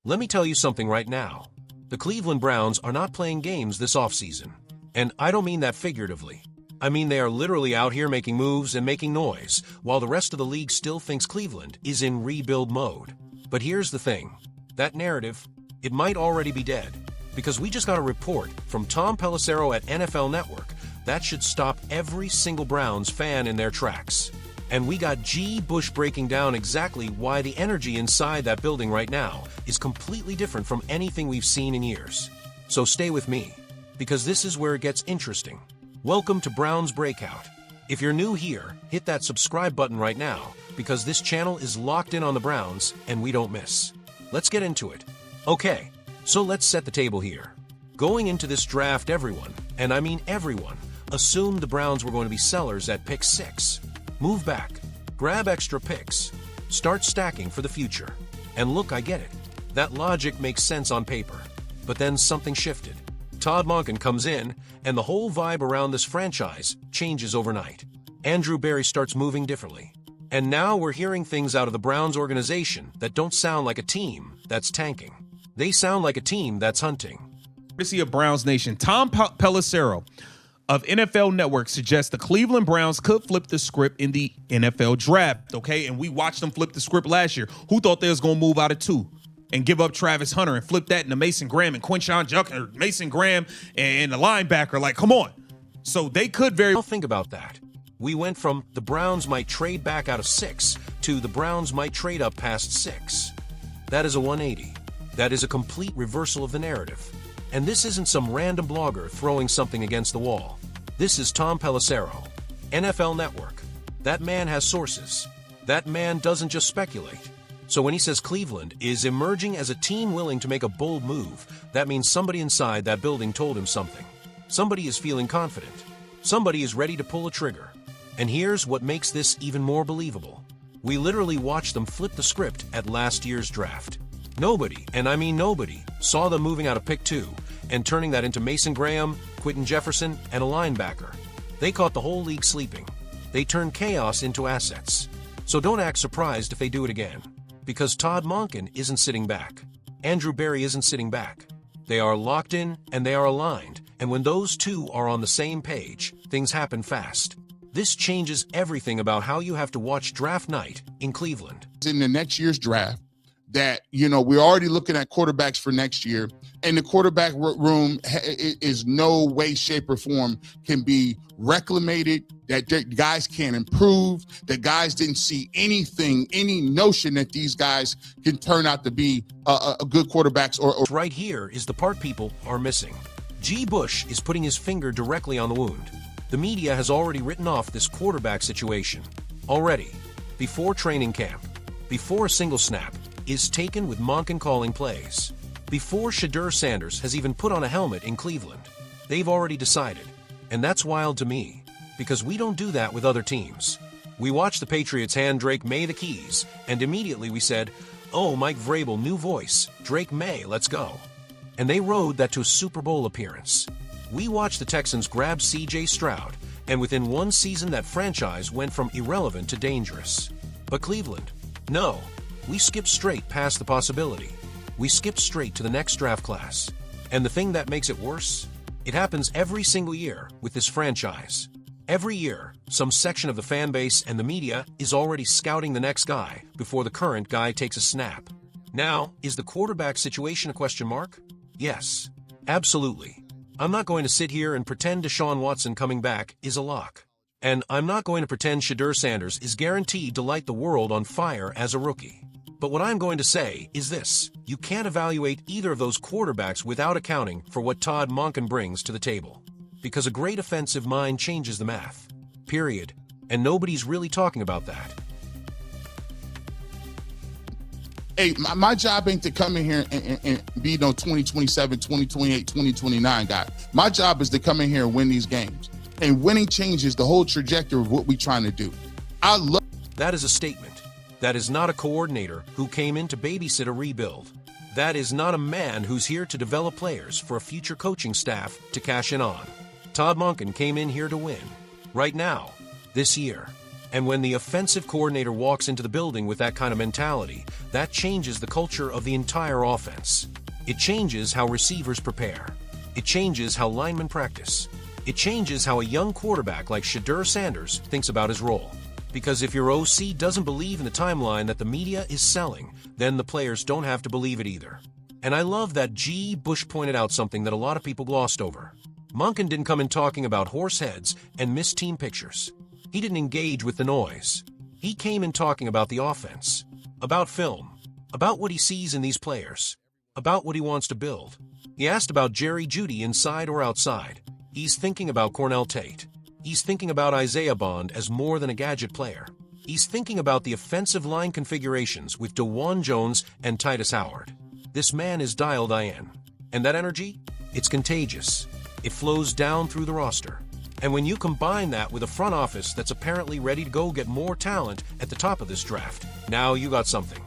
Let me tell you something right now. The Cleveland Browns are not playing games this offseason. And I don't mean that figuratively. I mean they are literally out here making moves and making noise, while the rest of the league still thinks Cleveland is in rebuild mode. But here's the thing. That narrative, it might already be dead. Because we just got a report from Tom Pelissero at NFL Network that should stop every single Browns fan in their tracks. And we got G. Bush breaking down exactly why the energy inside that building right now is completely different from anything we've seen in years. So stay with me, because this is where it gets interesting. Welcome to Browns Breakout. If you're new here, hit that subscribe button right now, because this channel is locked in on the Browns and we don't miss. Let's get into it. Okay, so let's set the table here. Going into this draft, everyone, and I mean everyone, assumed the Browns were going to be sellers at pick 6. Move back, grab extra picks, start stacking for the future. And look, I get it. That logic makes sense on paper. But then something shifted. Todd Monken comes in, and the whole vibe around this franchise changes overnight. Andrew Berry starts moving differently. And now we're hearing things out of the Browns organization that don't sound like a team that's tanking. They sound like a team that's hunting. Courtesy of Browns Nation, Tom Pelissero of NFL Network suggests the Cleveland Browns could flip the script in the NFL draft, okay? And we watched them flip the script last year. Who thought they was going to move out of 2 and give up Travis Hunter and flip that into Mason Graham and Quinshon Judkins, or Mason Graham and the linebacker? Like, come on. So they could very well think about that. We went from the Browns might trade back out of 6 to the Browns might trade up past 6. That is a 180. That is a complete reversal of the narrative. And this isn't some random blogger throwing something against the wall. This is Tom Pelissero, NFL Network. That man has sources. That man doesn't just speculate. So when he says Cleveland is emerging as a team willing to make a bold move, that means somebody inside that building told him something. Somebody is feeling confident. Somebody is ready to pull a trigger. And here's what makes this even more believable. We literally watched them flip the script at last year's draft. Nobody, and I mean nobody, saw them moving out of pick 2 and turning that into Mason Graham, Quinton Jefferson, and a linebacker. They caught the whole league sleeping. They turned chaos into assets. So don't act surprised if they do it again. Because Todd Monken isn't sitting back. Andrew Berry isn't sitting back. They are locked in and they are aligned. And when those two are on the same page, things happen fast. This changes everything about how you have to watch draft night in Cleveland. In the next year's draft, that, we're already looking at quarterbacks for next year, and the quarterback room is no way, shape, or form can be reclamated, that guys can't improve, that guys didn't see anything, any notion that these guys can turn out to be a good quarterbacks. Or right here is the part people are missing. G. Bush is putting his finger directly on the wound. The media has already written off this quarterback situation. Already, before training camp, before a single snap is taken with Monken calling plays, before Shedeur Sanders has even put on a helmet in Cleveland. They've already decided. And that's wild to me, because we don't do that with other teams. We watched the Patriots hand Drake May the keys, and immediately we said, oh, Mike Vrabel, new voice, Drake May, let's go. And they rode that to a Super Bowl appearance. We watched the Texans grab C.J. Stroud, and within one season that franchise went from irrelevant to dangerous. But Cleveland, no. We skipped straight past the possibility. We skipped straight to the next draft class. And the thing that makes it worse? It happens every single year with this franchise. Every year, some section of the fan base and the media is already scouting the next guy before the current guy takes a snap. Now, is the quarterback situation a question mark? Yes, absolutely. I'm not going to sit here and pretend Deshaun Watson coming back is a lock. And I'm not going to pretend Shedeur Sanders is guaranteed to light the world on fire as a rookie. But what I'm going to say is this: you can't evaluate either of those quarterbacks without accounting for what Todd Monken brings to the table. Because a great offensive mind changes the math. Period. And nobody's really talking about that. Hey, my job ain't to come in here and be no 2027, 2028, 2029 guy. My job is to come in here and win these games. And winning changes the whole trajectory of what we're trying to do. That is a statement. That is not a coordinator who came in to babysit a rebuild. That is not a man who's here to develop players for a future coaching staff to cash in on. Todd Monken came in here to win. Right now. This year. And when the offensive coordinator walks into the building with that kind of mentality, that changes the culture of the entire offense. It changes how receivers prepare. It changes how linemen practice. It changes how a young quarterback like Shedeur Sanders thinks about his role. Because if your OC doesn't believe in the timeline that the media is selling, then the players don't have to believe it either. And I love that G. Bush pointed out something that a lot of people glossed over. Monken didn't come in talking about horse heads and missed team pictures. He didn't engage with the noise. He came in talking about the offense, about film, about what he sees in these players, about what he wants to build. He asked about Jerry Jeudy inside or outside. He's thinking about Cornell Tate. He's thinking about Isaiah Bond as more than a gadget player. He's thinking about the offensive line configurations with DeJuan Jones and Titus Howard. This man is dialed in. And that energy? It's contagious. It flows down through the roster. And when you combine that with a front office that's apparently ready to go get more talent at the top of this draft, now you got something.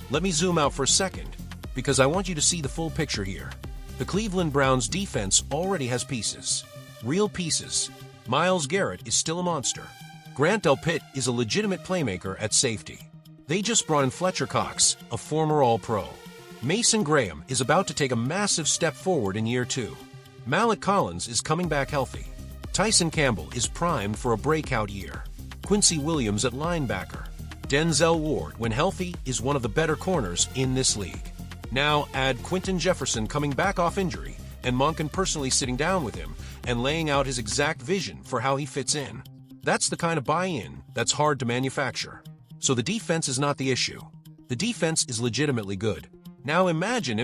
Let me zoom out for a second, because I want you to see the full picture here. The Cleveland Browns defense already has pieces. Real pieces. Myles Garrett is still a monster. Grant Delpit is a legitimate playmaker at safety. They just brought in Fletcher Cox, a former All-Pro. Mason Graham is about to take a massive step forward in year 2. Malik Collins is coming back healthy. Tyson Campbell is primed for a breakout year. Quincy Williams at linebacker. Denzel Ward, when healthy, is one of the better corners in this league. Now add Quinton Jefferson coming back off injury, and Monken personally sitting down with him and laying out his exact vision for how he fits in. That's the kind of buy-in that's hard to manufacture. So the defense is not the issue. The defense is legitimately good. Now imagine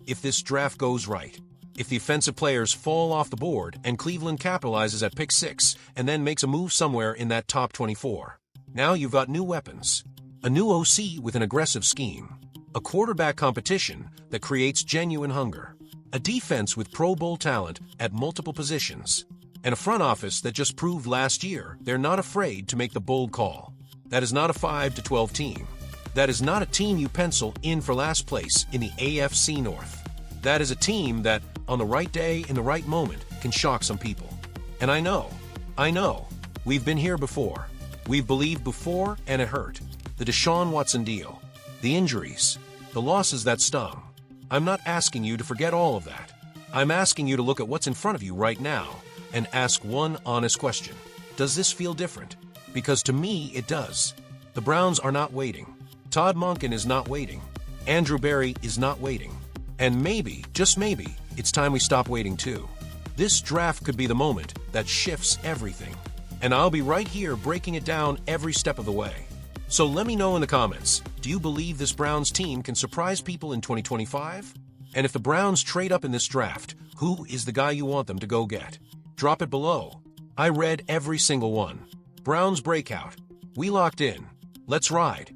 if this draft goes right. If the offensive players fall off the board and Cleveland capitalizes at pick 6 and then makes a move somewhere in that top 24. Now you've got new weapons, a new OC with an aggressive scheme, a quarterback competition that creates genuine hunger, a defense with Pro Bowl talent at multiple positions, and a front office that just proved last year they're not afraid to make the bold call. That is not a 5-12 team. That is not a team you pencil in for last place in the AFC North. That is a team that, on the right day, in the right moment, can shock some people. And I know, we've been here before. We've believed before, and it hurt. The Deshaun Watson deal, the injuries, the losses that stung. I'm not asking you to forget all of that. I'm asking you to look at what's in front of you right now and ask one honest question. Does this feel different? Because to me, it does. The Browns are not waiting. Todd Monken is not waiting. Andrew Berry is not waiting. And maybe, just maybe, it's time we stop waiting too. This draft could be the moment that shifts everything. And I'll be right here breaking it down every step of the way. So let me know in the comments, do you believe this Browns team can surprise people in 2025? And if the Browns trade up in this draft, who is the guy you want them to go get? Drop it below. I read every single one. Browns Breakout. We locked in. Let's ride.